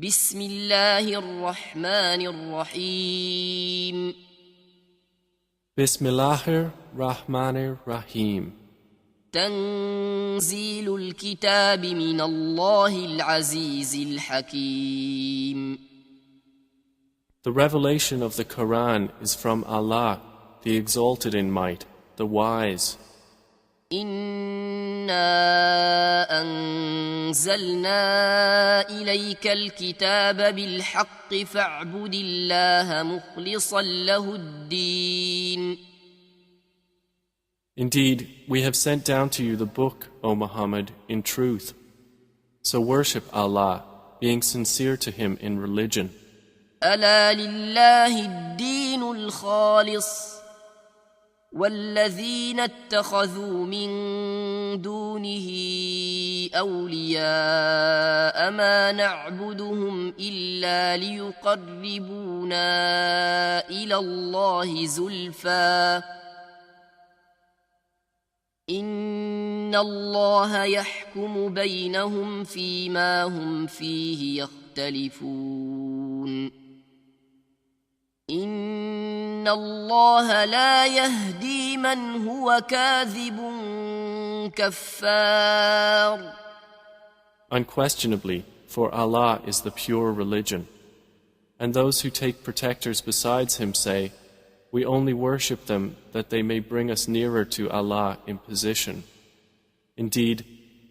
بسم الله الرحمن الرحيم Bismillahir Rahmanir Rahim. تنزيل الكتاب من الله العزيز الحكيم. The revelation of the Quran is from Allah, the exalted in might, the wise. إنا أنزلنا إليك الكتاب بالحق فاعبد الله مخلصا له الدين. Indeed, we have sent down to you the book, O Muhammad, in truth. So worship Allah, being sincere to Him in religion. ألا لله الدين الخالص والذين اتخذوا من دونه أولياء ما نعبدهم إلا ليقربونا إلى الله زلفى إن الله يحكم بينهم فيما هم فيه يختلفون إن الله لا يهدي من هو كاذب كفار. Unquestionably, for Allah is the pure religion. And those who take protectors besides Him say, we only worship them that they may bring us nearer to Allah in position. Indeed,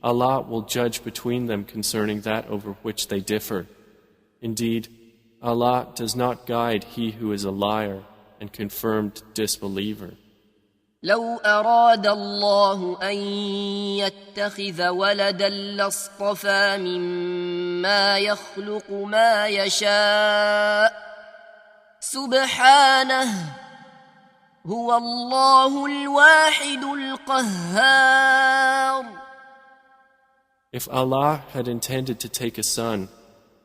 Allah will judge between them concerning that over which they differ. Indeed, Allah does not guide he who is a liar and confirmed disbeliever. لو أراد الله أن يتخذ ولدا لاصطفى مما يخلق ما يشاء سبحانه هو الله الواحد القهار. If Allah had intended to take a son,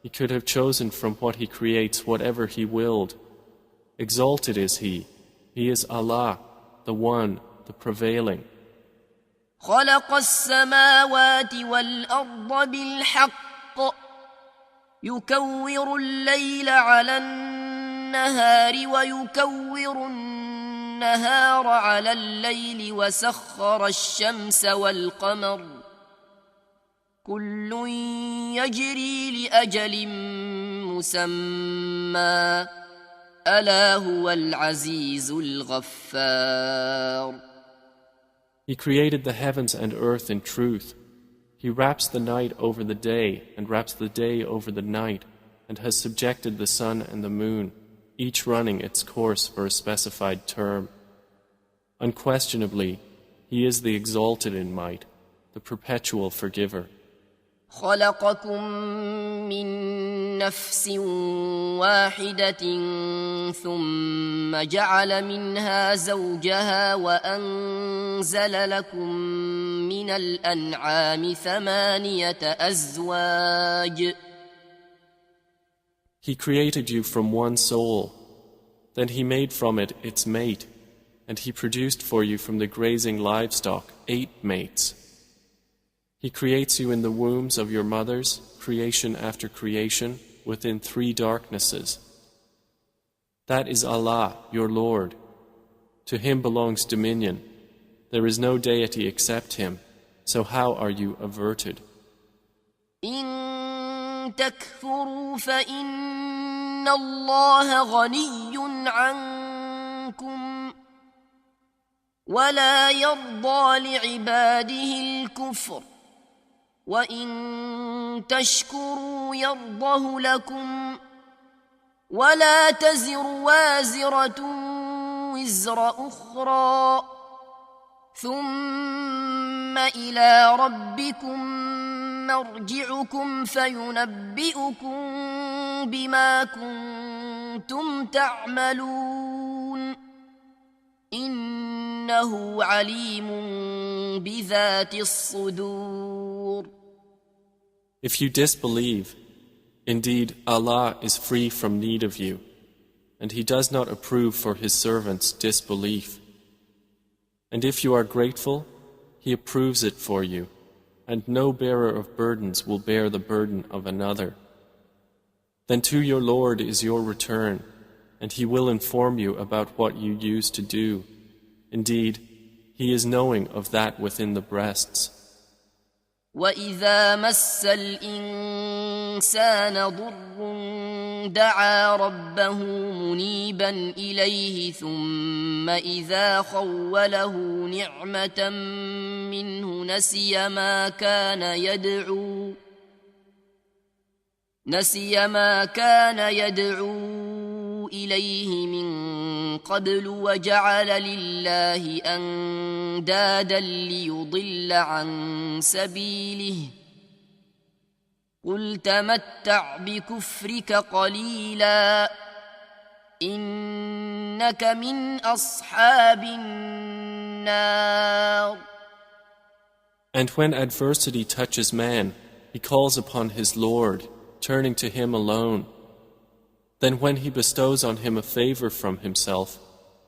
He could have chosen from what He creates whatever He willed. Exalted is He. He is Allah, the One, the Prevailing. خلق السماوات والأرض بالحق يكور الليل على النهار ويكور النهار على الليل وسخر الشمس والقمر كل يجري لأجل مسمى ألا هو العزيز الغفار. He created the heavens and earth in truth. He wraps the night over the day and wraps the day over the night and has subjected the sun and the moon, each running its course for a specified term. Unquestionably, He is the exalted in might, the perpetual forgiver. خلقكم من نفس واحدة ثم جعل منها زوجها وأنزل لكم من الأنعام ثمانية أزواج. He created you from one soul. Then He made from it its mate, and He produced for you from the grazing livestock 8 mates. He creates you in the wombs of your mothers, creation after creation, within 3 darknesses. That is Allah, your Lord. To Him belongs dominion. There is no deity except Him. So how are you averted? إن تكفروا فإن الله غني عنكم ولا يرضى لعباده الكفر وإن تشكروا يرضه لكم ولا تزر وازرة وزر أخرى ثم إلى ربكم مرجعكم فينبئكم بما كنتم تعملون إنه عليم بذات الصدور. If you disbelieve, indeed Allah is free from need of you, and He does not approve for His servants disbelief. And if you are grateful, He approves it for you, and no bearer of burdens will bear the burden of another. Then to your Lord is your return, and He will inform you about what you used to do. Indeed, He is knowing of that within the breasts. وَإِذَا مَسَّ الْإِنسَانَ ضُرٌّ دَعَا رَبَّهُ مُنِيبًا إِلَيْهِ ثُمَّ إِذَا خَوَّلَهُ نِعْمَةً مِّنْهُ نَسِيَ ما كان يدعو إليه من قبل وجعل لله أندادا ليضل عن سبيله قل تمتع بكفرك قليلا إنك من أصحاب النار. And when adversity touches man, he calls upon his Lord, turning to Him alone. Then when He bestows on him a favor from Himself,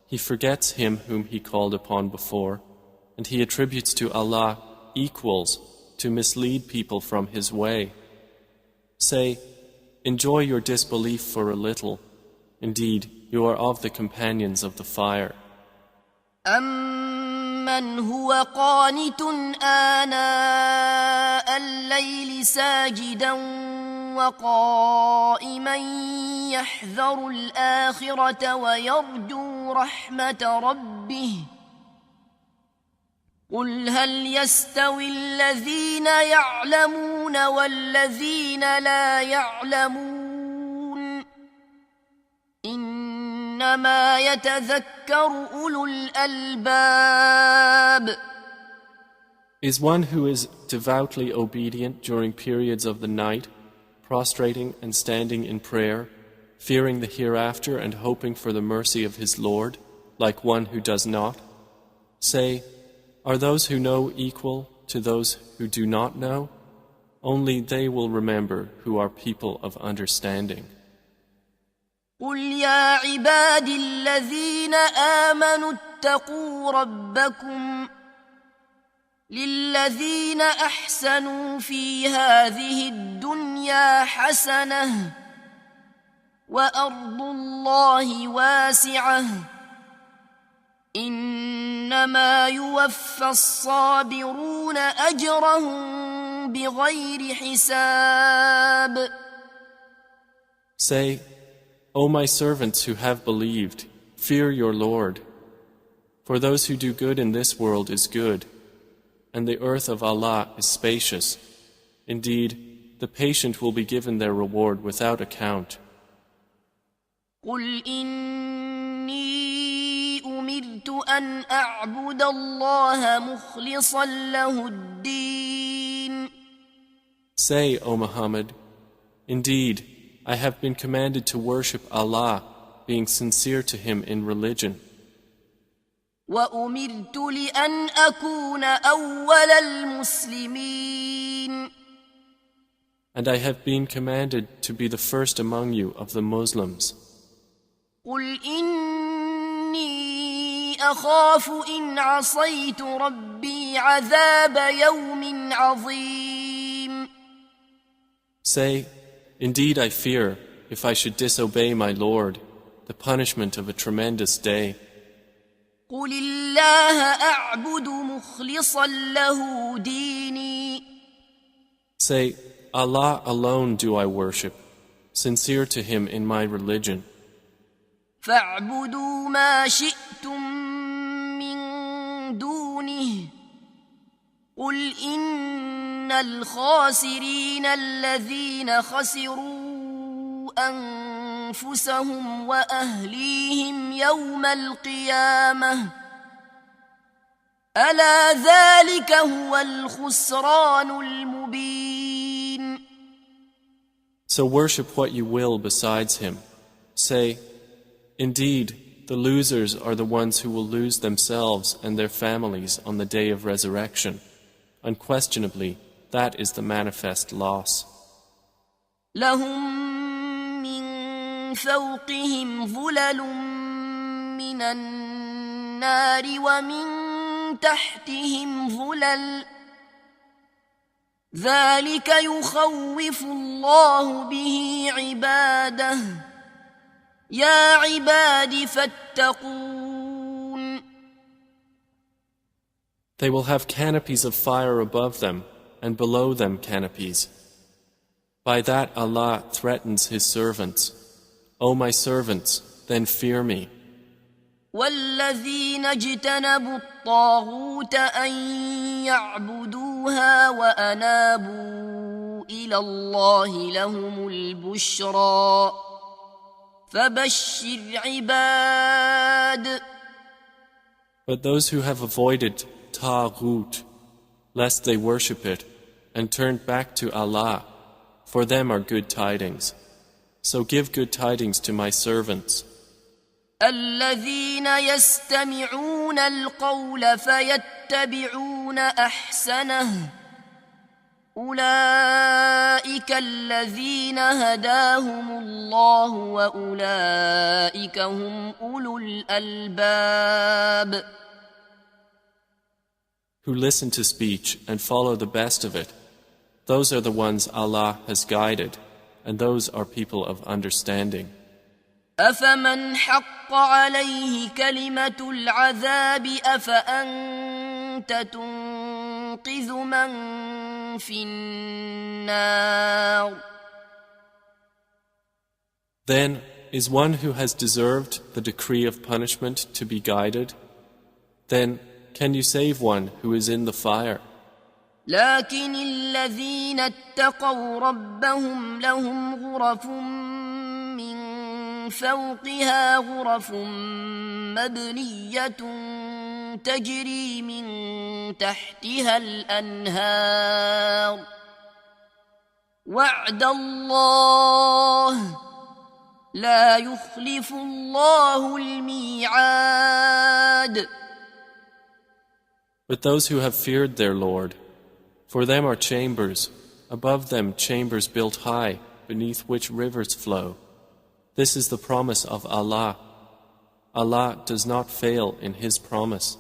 he forgets Him whom he called upon before, and he attributes to Allah equals to mislead people from His way. Say, enjoy your disbelief for a little. Indeed, you are of the companions of the fire. أَمَّنْ هُوَ قَانِتٌ آنَاءَ اللَّيْلِ سَاجِدًا وَقَائِمًا يَحْذَرُ الْآخِرَةَ وَيَرْجُو رَحْمَةَ رَبِّهِ قُلْ هَلْ يَسْتَوِي الَّذِينَ يَعْلَمُونَ وَالَّذِينَ لَا يَعْلَمُونَ إِنَّمَا يَتَذَكَّرُ أُولُو الْأَلْبَابِ. Is one who is devoutly obedient during periods of the night, prostrating and standing in prayer, fearing the hereafter and hoping for the mercy of his Lord, like one who does not? Say, are those who know equal to those who do not know? Only they will remember who are people of understanding. قُلْ يَا عِبَادِي الَّذِينَ آمَنُوا اتَّقُوا رَبَّكُمْ لِلَّذِينَ أَحْسَنُوا فِي هَذِهِ الدُّنْيَا حَسَنَةٌ وَأَرْضُ اللَّهِ وَاسِعَةٌ إِنَّمَا يُوَفَّى الصَّابِرُونَ أَجْرَهُم بِغَيْرِ حِسَابٍ. Say, O my servants who have believed, fear your Lord. For those who do good in this world is good, and the earth of Allah is spacious. Indeed, the patient will be given their reward without account. قُلْ إِنِّي أُمِرْتُ أَنْ أَعْبُدَ اللَّهَ مُخْلِصًا لَهُ الدِّينَ. Say, O Muhammad, indeed, I have been commanded to worship Allah, being sincere to Him in religion. وَأُمِرْتُ لِأَنْ أَكُونَ أَوَّلَ الْمُسْلِمِينَ. And I have been commanded to be the first among you of the Muslims. قُلْ إِنِّي أَخَافُ إِنْ عَصَيْتُ رَبِّي عَذَابَ يَوْمٍ عَظِيمٍ. Say, indeed I fear, if I should disobey my Lord, the punishment of a tremendous day. قُلِ اللَّهَ أَعْبُدُ مُخْلِصًا لَهُ دِينِي. Say, Allah alone do I worship, sincere to Him in my religion. فَاعْبُدُوا مَا شِئْتُم مِّن دُونِهِ قُلْ إِنَّ الْخَاسِرِينَ الَّذِينَ خَسِرُوا أَنفُسَهُمْ وَأَهْلِيهِمْ يَوْمَ الْقِيَامَةِ أَلَا ذَلِكَ هُوَ الْخُسْرَانُ الْمُبِينُ. So worship what you will besides Him. Say, indeed, the losers are the ones who will lose themselves and their families on the day of resurrection. Unquestionably, that is the manifest loss. لهم من فوقهم ظلل من النار ومن تحتهم ظلل ذلك يخوف الله به عباده يا عباد فاتقون. They will have canopies of fire above them, and below them canopies. By that Allah threatens His servants. O my servants, then fear me. والذين اجتنبوا الطاغوت أن يعبدوها وأنابوا إلى الله لهم البشرى فبشر عباد. But those who have avoided Taghut, lest they worship it, and turned back to Allah, for them are good tidings. So give good tidings to my servants. الذين يستمعون القول فيتبعون أحسنه أولئك الذين هداهم الله وأولئك هم أولو الألباب. Who listen to speech and follow the best of it, those are the ones Allah has guided, and those are people of understanding. أفمن حق عليه كلمة العذاب أفأنت تنقذ من في النار. Then is one who has deserved the decree of punishment to be guided? Then can you save one who is in the fire? لكن الذين اتقوا ربهم لهم غرف من فوقها غرف مبنية تجري من تحتها الأنهار وعد الله لا يخلف الله الميعاد. But those who have feared their Lord, for them are chambers, above them chambers built high, beneath which rivers flow. This is the promise of Allah. Allah does not fail in His promise.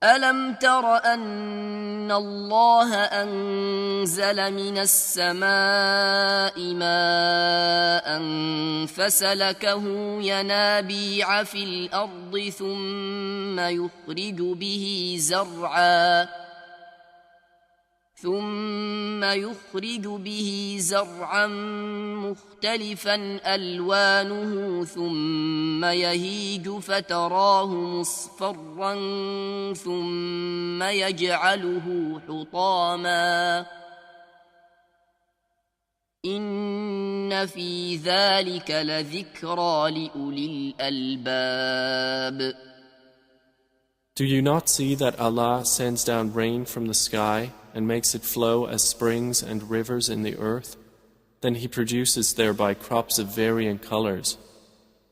ألم تر أن الله أنزل من السماء ماء فسلكه ينابيع في الأرض ثم يخرج به زرعا مختلفا ألوانه ثم يهيج فتراه مصفرا ثم يجعله حطاما إن في ذلك لذكرى لأولي الألباب. Do you not see that Allah sends down rain from the sky and makes it flow as springs and rivers in the earth? Then He produces thereby crops of varying colors.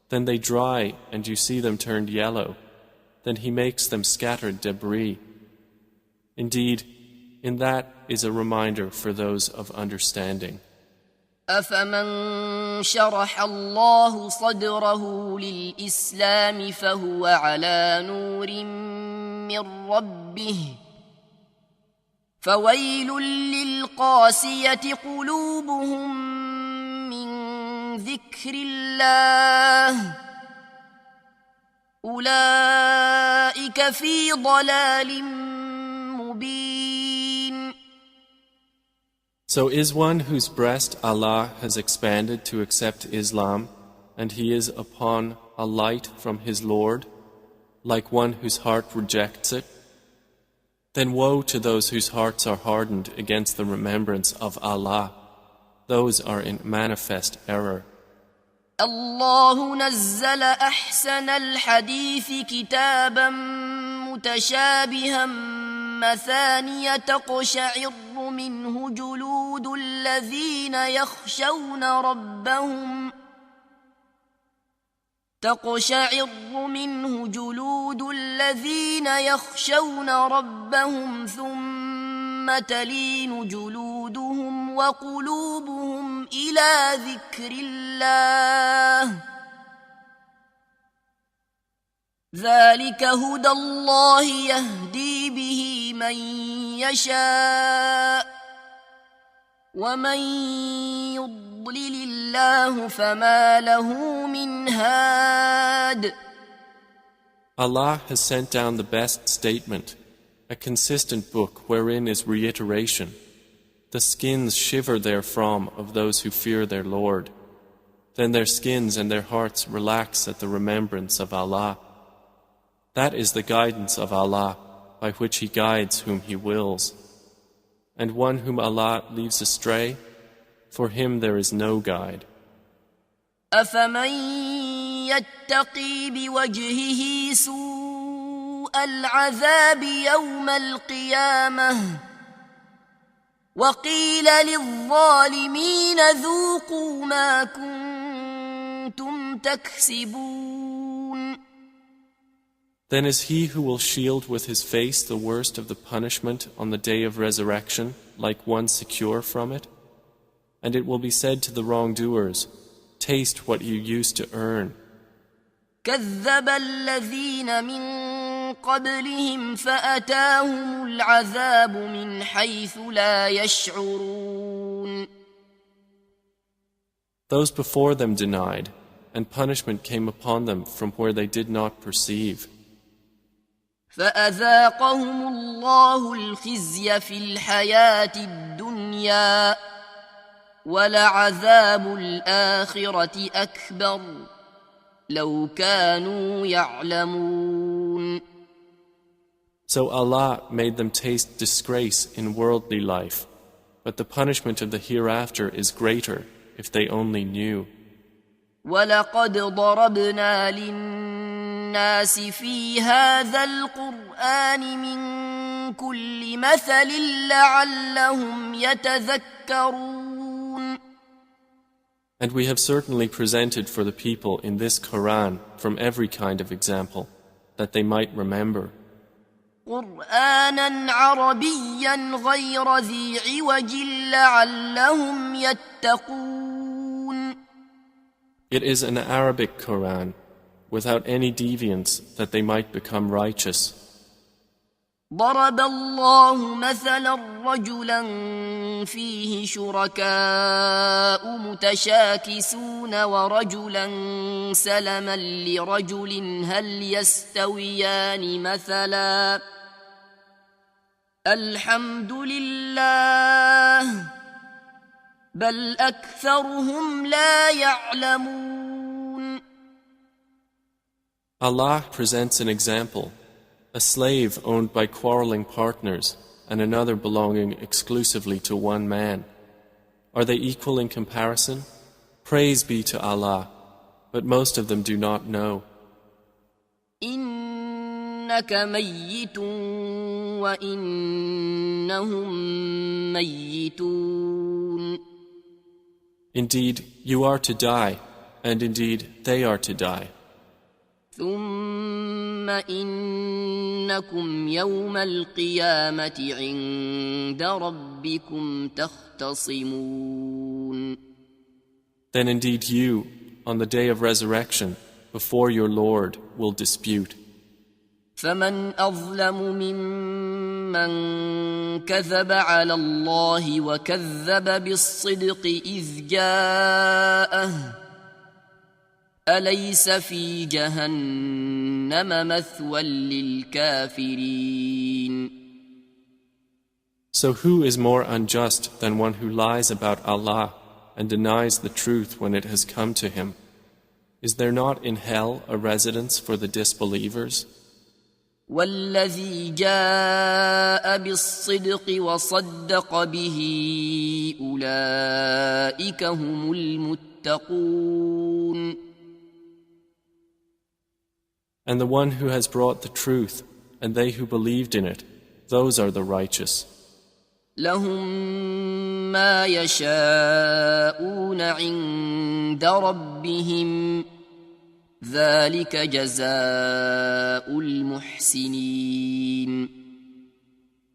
Then they dry and you see them turned yellow. Then He makes them scattered debris. Indeed, in that is a reminder for those of understanding. أفمن شرح الله صدره للإسلام فهو على نور من ربه فويل للقاسية قلوبهم من ذكر الله أولئك في ضلال مبين. So is one whose breast Allah has expanded to accept Islam, and he is upon a light from his Lord, like one whose heart rejects it? Then woe to those whose hearts are hardened against the remembrance of Allah. Those are in manifest error. الله نزل أحسن الحديث كتابا متشابها مثانية تقشعر منه جلود الذين يخشون ربهم ثم تلين جلودهم وقلوبهم إلى ذكر الله ذلك هدى الله يهدي به من يشاء ومن يضلل الله فما له من هاد. Allah has sent down the best statement, a consistent book wherein is reiteration. The skins shiver therefrom of those who fear their Lord. Then their skins and their hearts relax at the remembrance of Allah. That is the guidance of Allah, by which He guides whom He wills. And one whom Allah leaves astray, for him there is no guide. أفمن يتقي بوجهه سوء العذاب يوم القيامة وقيل للظالمين ذوقوا ما كنتم تكسبون. Then is he who will shield with his face the worst of the punishment on the day of resurrection like one secure from it? And it will be said to the wrongdoers, taste what you used to earn. كذب الذين من قبلهم فأتاهم العذاب من حيث لا يشعرون. Those before them denied, and punishment came upon them from where they did not perceive. فأذاقهم الله الخزي في الحياة الدنيا ولعذاب الآخرة أكبر لو كانوا يعلمون. So Allah made them taste disgrace in worldly life, but the punishment of the hereafter is greater if they only knew. وَلَقَدْ ضَرَبْنَا لِلنَّاسِ فِي هَذَا الْقُرْآنِ مِنْ كُلِّ مَثَلٍ لَعَلَّهُمْ يَتَذَكَّرُونَ. And we have certainly presented for the people in this Quran from every kind of example, that they might remember. قُرْآنًا عَرَبِيًّا غَيْرَ ذِي عِوَجٍ لَعَلَّهُمْ يَتَّقُونَ. It is an Arabic Quran, without any deviance, that they might become righteous. ضرب الله مثلا رجلا فيه شركاء متشاكسون ورجلا سلما لرجل هل يستويان مثلا الحمد لله بل أكثرهم لا يعلمون. Allah presents an example. A slave owned by quarreling partners and another belonging exclusively to one man. Are they equal in comparison? Praise be to Allah, but most of them do not know. إنك ميت وإنهم ميتون. Indeed, you are to die, and indeed they are to die. ثم إنكم يوم القيامة عند ربكم تختصمون. Then indeed you, on the day of resurrection, before your Lord, will dispute. فمن أظلم ممن كذب على الله وكذب بالصدق إذ جاءه أليس في جهنم مثوى للكافرين. So who is more unjust than one who lies about Allah and denies the truth when it has come to him? Is there not in hell a residence for the disbelievers? والذي جاء بالصدق وصدق به أولئك هم المتقون. And the one who has brought the truth, and they who believed in it, those are the righteous. لهم ما يشاءون عند ربهم ذلك جزاء المحسنين.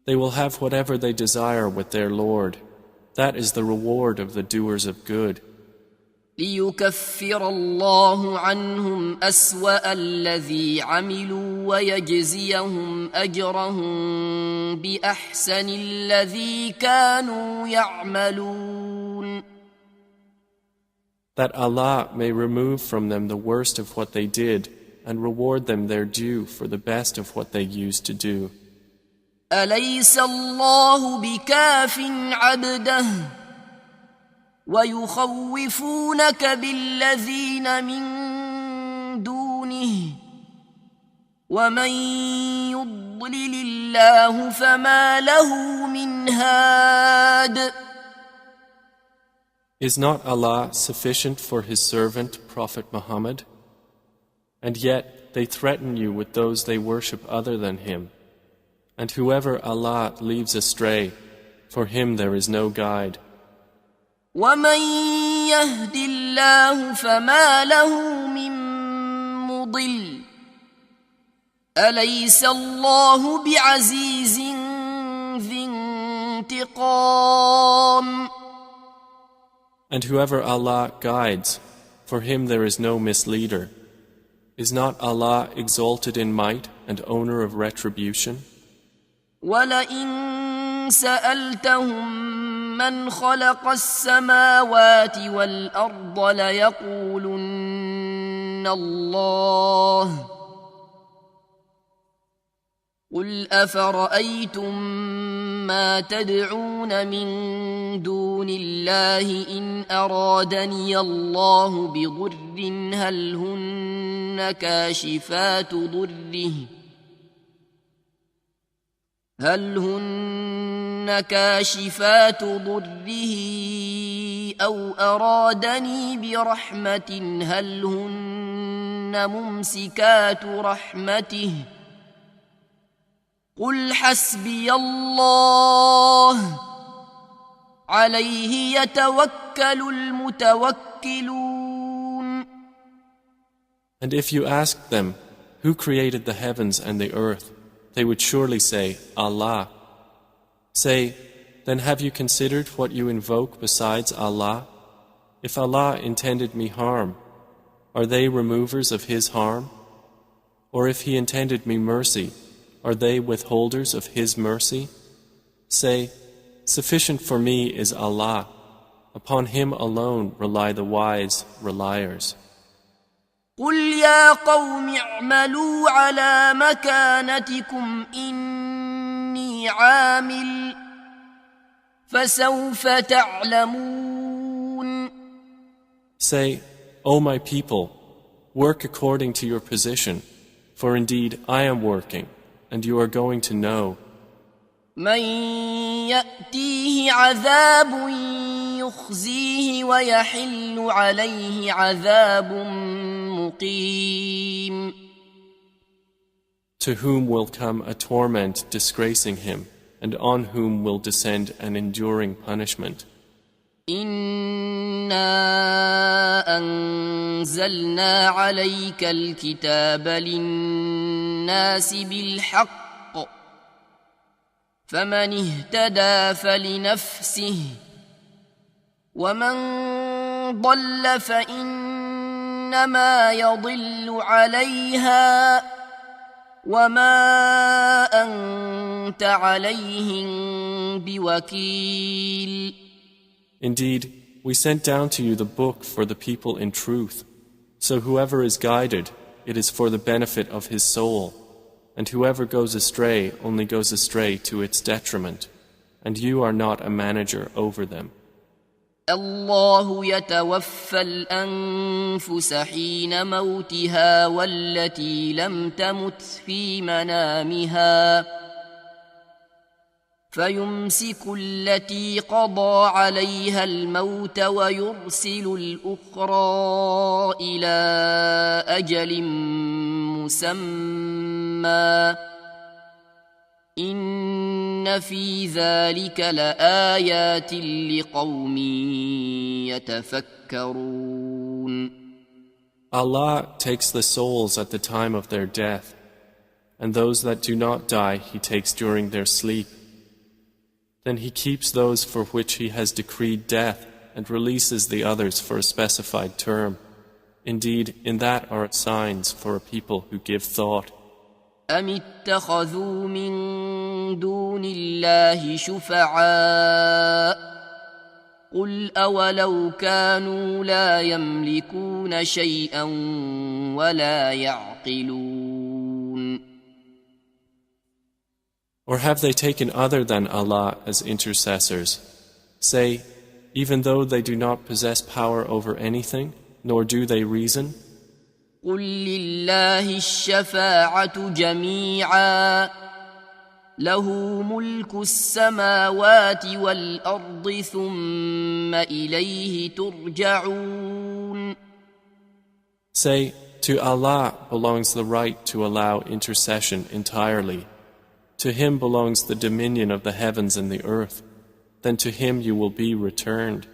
They will have whatever they desire with their Lord. That is the reward of the doers of good. ليكفر الله عنهم أسوأ الذي عملوا ويجزيهم أجرهم بأحسن الذي كانوا يعملون. That Allah may remove from them the worst of what they did and reward them their due for the best of what they used to do. أليس الله بكاف عبده ويخوفونك بالذين من دونه ومن يضلل الله فما له من هاد. Is not Allah sufficient for His servant Prophet Muhammad? And yet they threaten you with those they worship other than Him. And whoever Allah leaves astray, for him there is no guide. وَمَن يَهْدِ اللَّهُ فَمَا لَهُ مِن مُّضِلٍّ أَلَيْسَ اللَّهُ بِعَزِيزٍ ذِي انتِقَامٍ. And whoever Allah guides, for him there is no misleader. Is not Allah exalted in might and owner of retribution? وَلَئِن سَأَلْتَهُم مَّنْ خَلَقَ السَّمَاوَاتِ وَالْأَرْضَ لَيَقُولُنَّ اللَّهُ قُلْ أَفَرَأَيْتُم مَّا تَدْعُونَ مِن دُونِ اللَّهِ إِنْ أَرَادَنِيَ اللَّهُ بِضُرٍّ هَلْ هُنَّ كاشفات ضره أو أرادني برحمة هل هن ممسكات رحمته قل حسبي الله عليه يتوكل المتوكلون. And if you asked them, who created the heavens and the earth, they would surely say, Allah. Say, then have you considered what you invoke besides Allah? If Allah intended me harm, are they removers of His harm? Or if He intended me mercy, are they withholders of His mercy? Say, sufficient for me is Allah. Upon Him alone rely the wise reliers. قُلْ يَا قَوْمِ اعْمَلُوا عَلَى مَكَانَتِكُمْ إِنِّي عَامِلٌ فَسَوْفَ تَعْلَمُونَ. Say, O my people, work according to your position, for indeed I am working, and you are going to know. مَن يَأْتِيهِ عَذَابٌ يُخْزِيهِ وَيَحِلُّ عَلَيْهِ عَذَابٌ مُقِيمٌ. To whom will come a torment disgracing him, and on whom will descend an enduring punishment. إِنَّا أَنزَلْنَا عَلَيْكَ الْكِتَابَ لِلنَّاسِ بِالْحَقِّ فَمَنِ اهْتَدَى فَلِنَفْسِهِ وَمَنْ ضَلَّ فَإِنَّمَا يَضِلُّ عَلَيْهَا وَمَا أَنْتَ عَلَيْهِمْ بِوَكِيلٍ. Indeed, we sent down to you the book for the people in truth. So whoever is guided, it is for the benefit of his soul. And whoever goes astray only goes astray to its detriment. And you are not a manager over them. الله يتوفى الأنفس حين موتها والتي لم تمت في منامها فيمسك التي قضى عليها الموت ويرسل الأخرى إلى أجل مسمى إن في ذلك لآيات لقوم يتفكرون. Allah takes the souls at the time of their death, and those that do not die He takes during their sleep. Then He keeps those for which He has decreed death and releases the others for a specified term. Indeed, in that are signs for a people who give thought. أم اتخذوا من دون الله شفعاء قل أولو كانوا لا يملكون شيئا ولا يعقلون. Or have they taken other than Allah as intercessors? Say, even though they do not possess power over anything, nor do they reason? قل لله الشفاعة جميعا له ملك السماوات والأرض ثم إليه ترجعون. Say, to Allah belongs the right to allow intercession entirely. To Him belongs the dominion of the heavens and the earth. Then to Him you will be returned.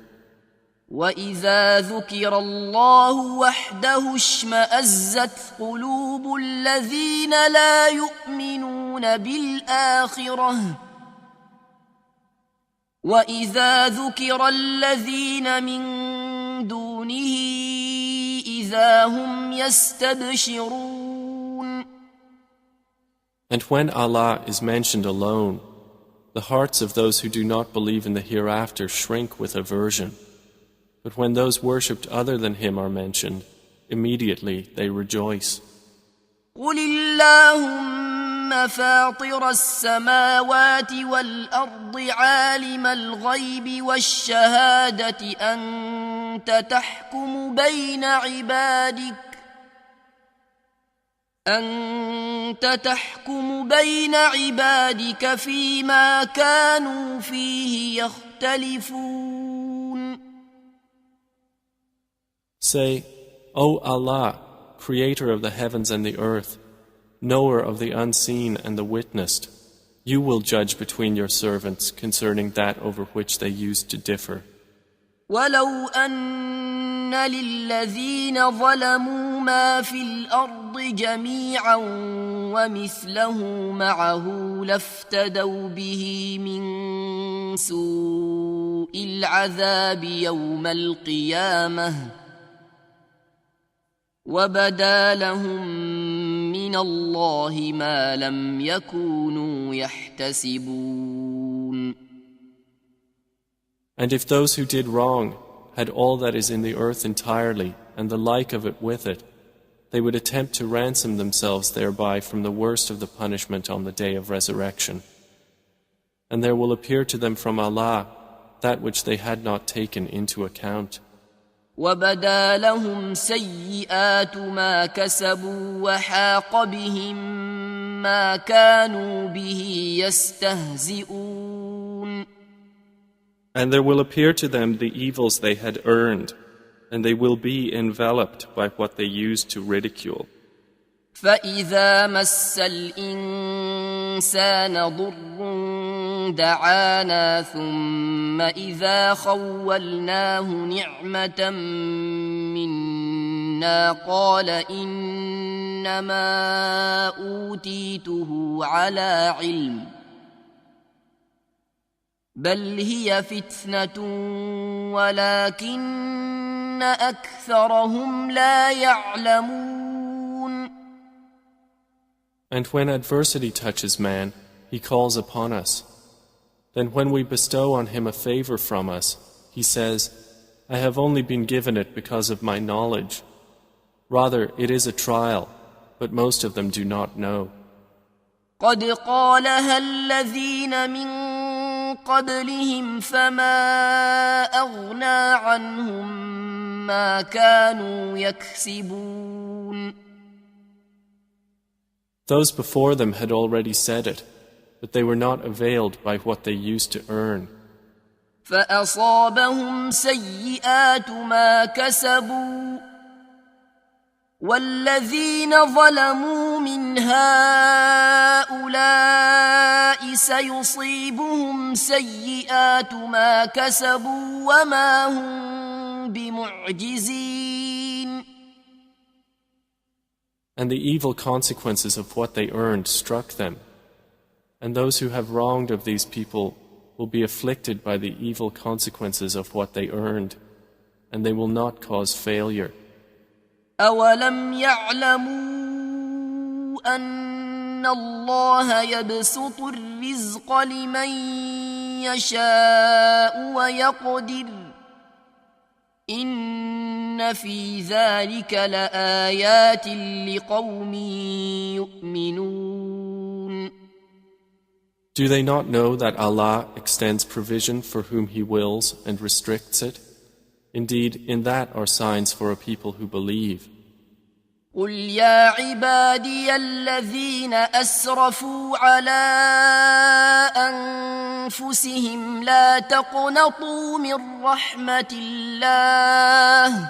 وَإِذَا ذُكِرَ اللَّهُ وَحْدَهُ اشْمَأَزَّتْ قُلُوبُ الَّذِينَ لَا يُؤْمِنُونَ بِالْآخِرَةِ وَإِذَا ذُكِرَ الَّذِينَ مِن دُونِهِ إِذَا هُمْ يَسْتَبْشِرُونَ. And when Allah is mentioned alone, the hearts of those who do not believe in the hereafter shrink with aversion. But when those worshipped other than Him are mentioned, immediately they rejoice. قُلِ اللَّهُمَّ فَاطِرَ السَّمَاوَاتِ وَالْأَرْضِ عَالِمَ الْغَيْبِ وَالشَّهَادَةِ أَنْتَ تحكم بين عبادك فيما كانوا فيه يختلفون. Say, O Allah, Creator of the heavens and the earth, knower of the unseen and the witnessed, you will judge between your servants concerning that over which they used to differ. ولو أن للذين ظلموا ما في الأرض جميعا ومثله معه لافتدوا به من سوء العذاب يوم القيامة وبدا لهم من الله ما لم يكونوا يحتسبون. And if those who did wrong had all that is in the earth entirely and the like of it with it, they would attempt to ransom themselves thereby from the worst of the punishment on the day of resurrection. And there will appear to them from Allah that which they had not taken into account. وَبَدَا لَهُمْ سَيِّئَاتُ مَا كَسَبُوا وَحَاقَ بِهِمْ مَا كَانُوا بِهِ يَسْتَهْزِئُونَ. And there will appear to them the evils they had earned, and they will be enveloped by what they used to ridicule. فَإِذَا مَسَّ الْإِنسَانَ ضُرٌّ دَعَانَا ثُمَّ إِذَا خَوَّلْنَاهُ نِعْمَةً مِنَّا قَالَ إِنَّمَا أُوتِيتُهُ عَلَى عِلْمٍ بل هي فتنة ولكن أكثرهم لا يعلمون. And when adversity touches man, he calls upon us. Then when we bestow on him a favor from us, he says, I have only been given it because of my knowledge. Rather, it is a trial, but most of them do not know. قد قالها الذين من قبلهم فما أغنى عنهم ما كانوا يكسبون. Those before them had already said it, but they were not availed by what they used to earn. فأصابهم سيئات ما كسبوا والذين ظلموا من هؤلاء سيصيبهم سيئات ما كسبوا وما هم بمعجزين. And the evil consequences of what they earned struck them. And those who have wronged of these people will be afflicted by the evil consequences of what they earned, and they will not cause failure. أولم يعلموا أن الله يبسط الرزق لمن يشاء ويقدر إن في ذلك لآيات لقوم يؤمنون. Do they not know that Allah extends provision for whom He wills and restricts it? Indeed, in that are signs for a people who believe. قل يا عبادي الذين أسرفوا على أنفسهم لا تقنطوا من رحمة الله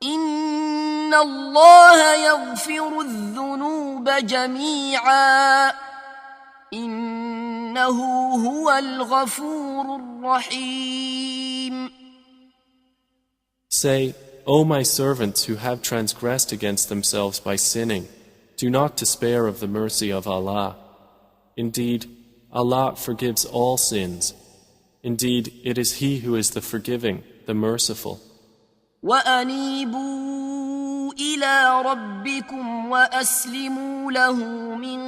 إن الله يغفر الذنوب جميعا إنه هو الغفور الرحيم. Say, O my servants who have transgressed against themselves by sinning, do not despair of the mercy of Allah. Indeed, Allah forgives all sins. Indeed, it is He who is the forgiving, the merciful. وأنيبوا إلى ربكم وأسلموا له من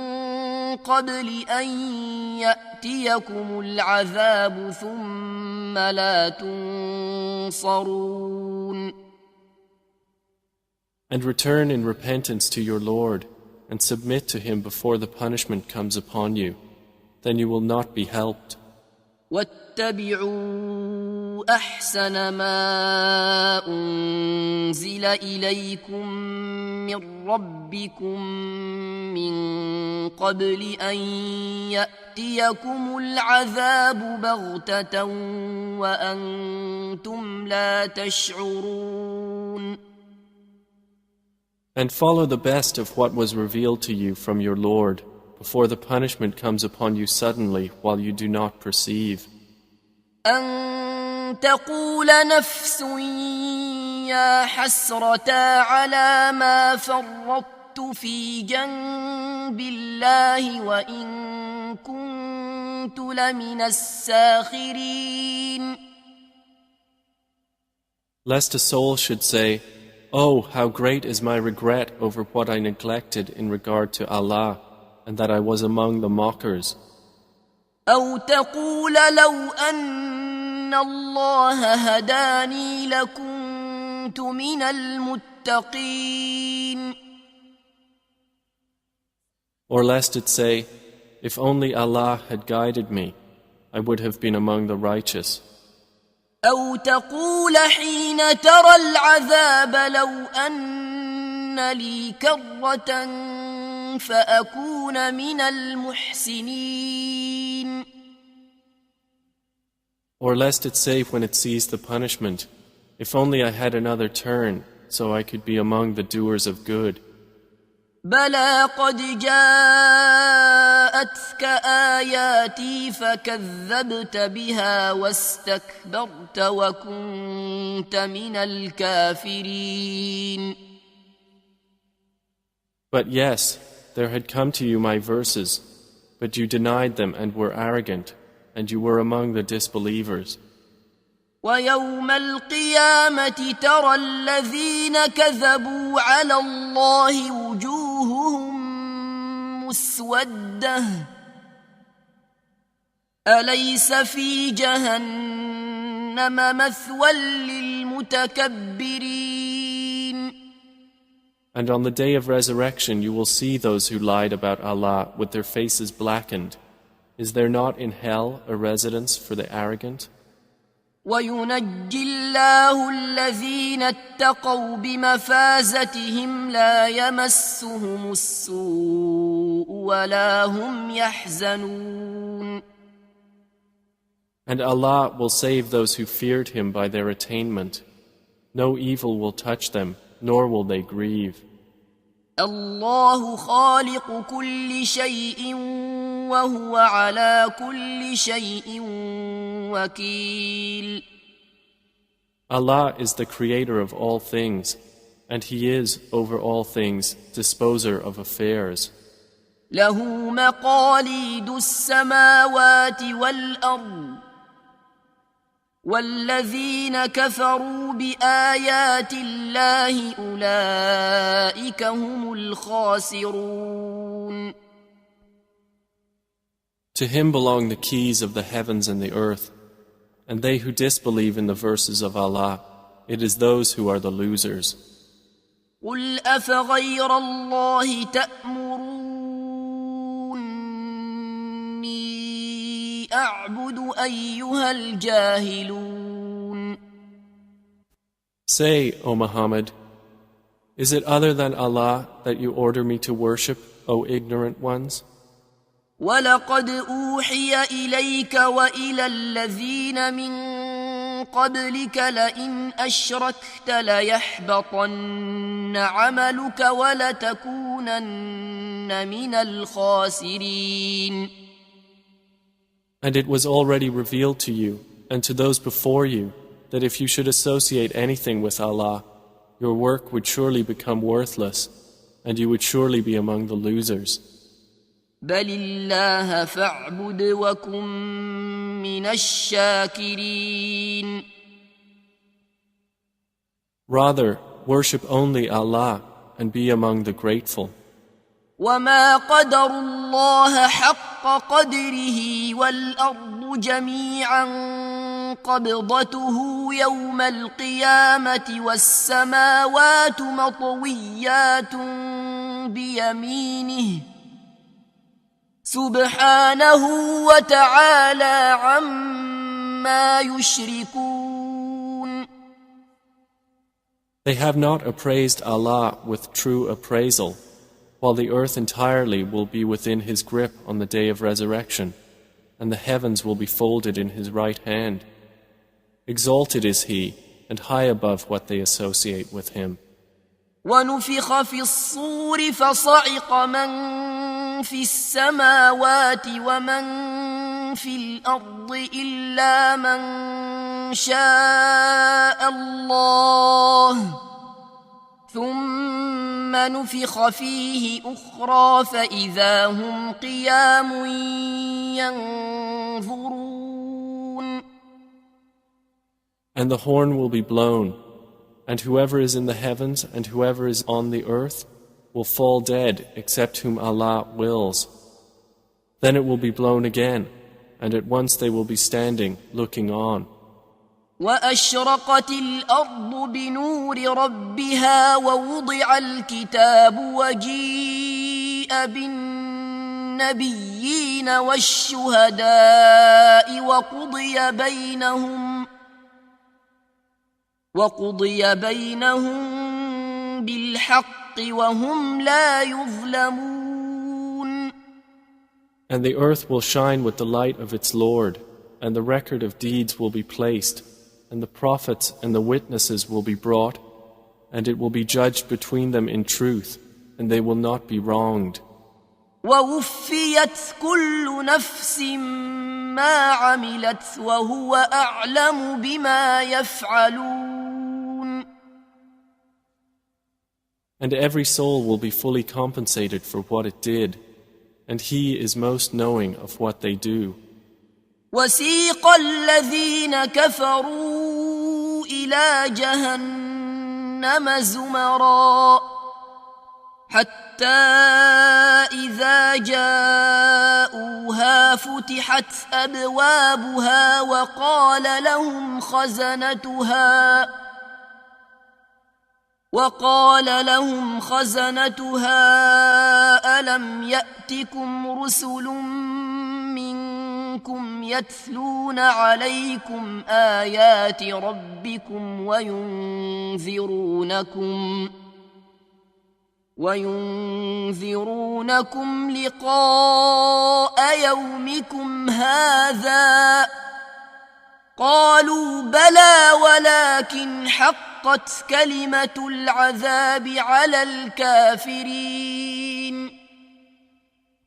قبل أن يأتيكم العذاب ثم لا تنصرون. And return in repentance to your Lord, and submit to Him before the punishment comes upon you. Then you will not be helped. واتبعوا أحسن ما أنزل إليكم من ربكم من قبل أن يأتيكم العذاب بغتة وأنتم لا تشعرون. And follow the best of what was revealed to you from your Lord, before the punishment comes upon you suddenly while you do not perceive. أن تقول نفس يا حسرة على ما فرطت في جنب الله وإن كنت لمن الساخرين. Lest a soul should say, Oh, how great is my regret over what I neglected in regard to Allah, and that I was among the mockers. أو تقول لو أن الله هداني لكنت من المتقين. Or lest it say, If only Allah had guided me, I would have been among the righteous. أو تقول حين ترى العذاب لو أن لي كرة فأكون من المحسنين. Or lest it say when it sees the punishment, If only I had another turn, so I could be among the doers of good. بلى قد جاءتك آياتي فكذبت بها واستكبرت وكنت من الكافرين. But yes, there had come to you my verses, but you denied them and were arrogant, and you were among the disbelievers. ويوم القيامة ترى الذين كذبوا على الله وجوههم مسودة أليس في جهنم مثوى للمتكبرين. And on the day of resurrection you will see those who lied about Allah with their faces blackened. Is there not in hell a residence for the arrogant? وينجي الله الذين اتقوا بمفازتهم لا يمسهم السوء ولا هم يحزنون. And Allah will save those who feared Him by their attainment. No evil will touch them, nor will they grieve. الله خالق كل شيء وهو على كل شيء وكيل. Allah is the creator of all things, and He is, over all things, disposer of affairs. له مقاليد السماوات والأرض والذين كفروا بآيات الله أولئك هم الخاسرون. To him belong the keys of the heavens and the earth, and they who disbelieve in the verses of Allah, it is those who are the losers. قل أفغير الله تأمروني أعبد أيها الجاهلون. Say, O Muhammad, is it other than Allah that you order me to worship, O ignorant ones? ولقد أوحي إليك وإلى الذين من قبلك لئن أشركت ليحبطن عملك ولتكونن من الخاسرين. And it was already revealed to you and to those before you that if you should associate anything with Allah, your work would surely become worthless and you would surely be among the losers. بل الله فاعبد وكن من الشاكرين. Rather, worship only Allah and be among the grateful. وما قدر الله حق قدره والأرض جميعا قبضته يوم القيامة والسماوات مطويات بيمينه سبحانه وتعالى عما يشركون. They have not appraised Allah with true appraisal, while the earth entirely will be within His grip on the day of resurrection, and the heavens will be folded in His right hand. Exalted is He, and high above what they associate with Him. ونفخ في الصور فصعق من في السماوات ومن في الأرض إلا من شاء الله ثم نفخ فيه أخرى فإذا هم قيام ينظرون. And the horn will be blown, and whoever is in the heavens and whoever is on the earth will fall dead except whom Allah wills. Then it will be blown again, and at once they will be standing, looking on. وأشرقت الأرض بنور ربها ووضع الكتاب وجيء بالنبيين والشهداء وقضي بينهم بالحق وهم لا يظلمون. And the earth will shine with the light of its Lord, and the record of deeds will be placed, and the prophets and the witnesses will be brought, and it will be judged between them in truth, and they will not be wronged. ووفيت كل نفس ما عملت وهو أعلم بما يفعلون. And every soul will be fully compensated for what it did, and He is most knowing of what they do. وسيق الذين كفروا إلى جهنم زمرا حتى إذا جاءوها فتحت أبوابها وقال لهم خزنتها ألم يأتكم رسل منكم يتلون عليكم آيات ربكم وينذرونكم لقاء يومكم هذا قالوا بلى ولكن حقت كلمة العذاب على الكافرين.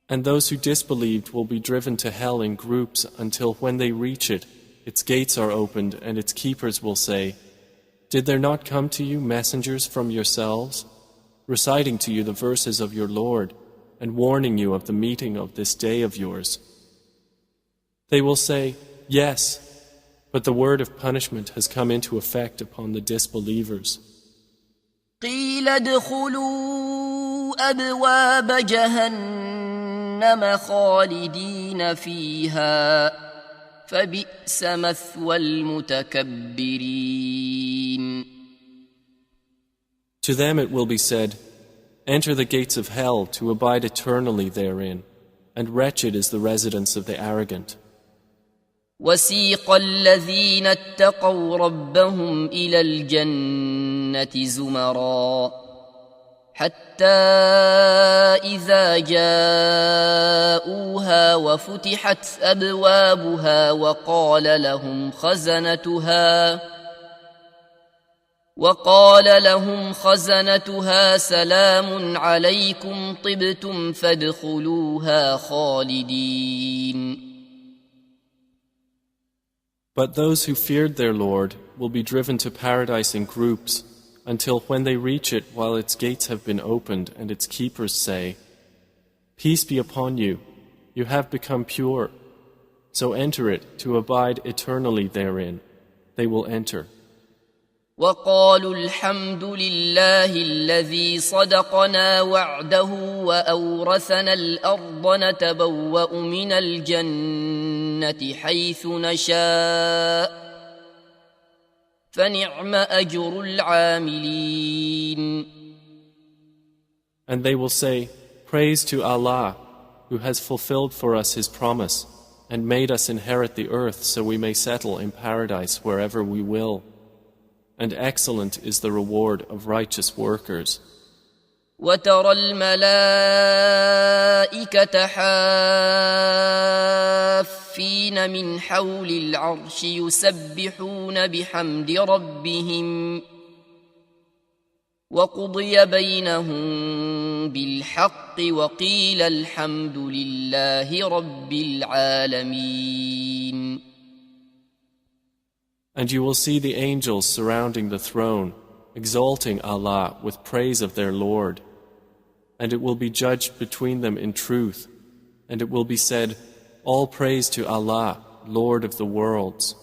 And those who disbelieved will be driven to hell in groups until when they reach it, its gates are opened and its keepers will say, Did there not come to you messengers from yourselves, reciting to you the verses of your Lord, and warning you of the meeting of this day of yours. They will say, yes, but the word of punishment has come into effect upon the disbelievers. قيل ادخلوا أبواب جهنم خالدين فيها فبئس مثوى المتكبرين. To them it will be said, enter the gates of hell to abide eternally therein, and wretched is the residence of the arrogant. وسيق الذين اتقوا ربهم إلى الجنة زمرا حتى إذا جاءوها وفتحت أبوابها وقال لهم خزنتها سلام عليكم طبتم فادخلوها خالدين. But those who feared their Lord will be driven to paradise in groups until when they reach it while its gates have been opened and its keepers say, peace be upon you, you have become pure, so enter it to abide eternally therein. They will enter. وقالوا الحمد لله الذي صدقنا وعده وأورثنا الأرض نتبوأ من الجنة حيث نشاء فنعم أجر العاملين. And they will say, praise to Allah, who has fulfilled for us His promise and made us inherit the earth so we may settle in paradise wherever we will. And excellent is the reward of righteous workers. وترى الملائكة حافين من حول العرش يسبحون بحمد ربهم وقضي بينهم بالحق وقيل الحمد لله رب العالمين. And you will see the angels surrounding the throne, exalting Allah with praise of their Lord. And it will be judged between them in truth, and it will be said, all praise to Allah, Lord of the worlds.